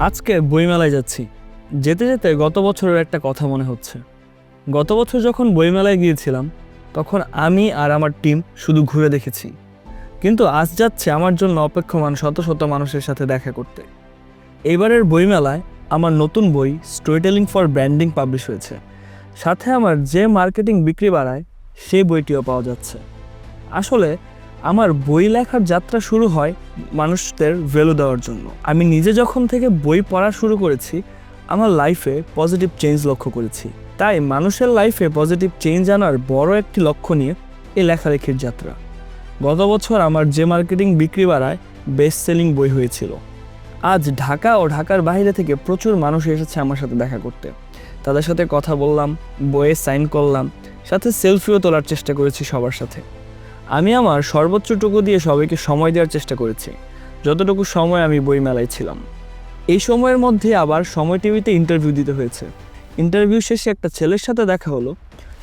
আজকে বইমেলায় যাচ্ছি। যেতে যেতে গত বছরের একটা কথা মনে হচ্ছে। গত বছর যখন বইমেলায় গিয়েছিলাম তখন আমি আর আমার টিম শুধু ঘুরে দেখেছি, কিন্তু আজ যাচ্ছে আমার জন্য অপেক্ষমান শত শত মানুষের সাথে দেখা করতে। এবারের বইমেলায় আমার নতুন বই story telling for branding publish হয়েছে। সাথে আমার যে মার্কেটিং বিক্রি বাড়ায় সেই বইটিও পাওয়া যাচ্ছে। আসলে আমার বই লেখার যাত্রা শুরু হয় মানুষদের ভ্যালু দেওয়ার জন্য। আমি নিজে যখন থেকে বই পড়া শুরু করেছি আমার লাইফে পজিটিভ চেঞ্জ লক্ষ্য করেছি। তাই মানুষের লাইফে পজিটিভ চেঞ্জ আনার বড় একটি লক্ষ্য নিয়ে এই লেখালেখির যাত্রা। গত বছর আমার যে মার্কেটিং বিক্রি বাড়ায় বেস্ট সেলিং বই হয়েছিল। আজ ঢাকা ও ঢাকার বাইরে থেকে প্রচুর মানুষ এসেছে আমার সাথে দেখা করতে। তাদের সাথে কথা বললাম, বইয়ে সাইন করলাম, সাথে সেলফিও তোলার চেষ্টা করেছি সবার সাথে। আমি আমার সর্বোচ্চটুকু দিয়ে সবাইকে সময় দেওয়ার চেষ্টা করেছি, যতটুকু সময় আমি বইমেলায় ছিলাম। এই সময়ের মধ্যে আবার সময় টিভিতে ইন্টারভিউ দিতে হয়েছে। ইন্টারভিউ শেষে একটা ছেলের সাথে দেখা হলো।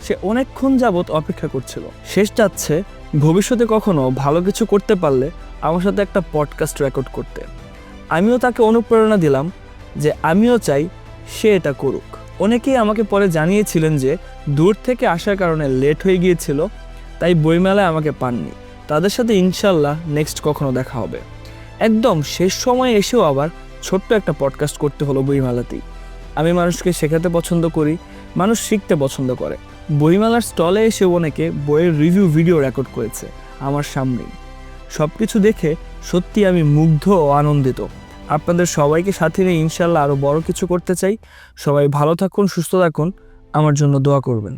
সে অনেকক্ষণ যাবৎ অপেক্ষা করছিল। শেষ যাচ্ছে ভবিষ্যতে কখনো ভালো কিছু করতে পারলে আমার সাথে একটা পডকাস্ট রেকর্ড করতে। আমিও তাকে অনুপ্রেরণা দিলাম যে আমিও চাই সে এটা করুক। অনেকেই আমাকে পরে জানিয়েছিলেন যে দূর থেকে আসার কারণে লেট হয়ে গিয়েছিল, তাই বইমেলায় আমাকে পাননি। তাদের সাথে ইনশাল্লাহ নেক্সট কখনো দেখা হবে। একদম শেষ সময়ে এসেও আবার ছোট্ট একটা পডকাস্ট করতে হলো বইমেলাতেই। আমি মানুষকে শেখাতে পছন্দ করি, মানুষ শিখতে পছন্দ করে। বইমেলার স্টলে এসে অনেকে বইয়ের রিভিউ ভিডিও রেকর্ড করেছে আমার সামনেই। সব কিছু দেখে সত্যি আমি মুগ্ধ ও আনন্দিত। আপনাদের সবাইকে সাথে নিয়ে ইনশাল্লাহ আরও বড় কিছু করতে চাই। সবাই ভালো থাকুন, সুস্থ থাকুন, আমার জন্য দোয়া করবেন।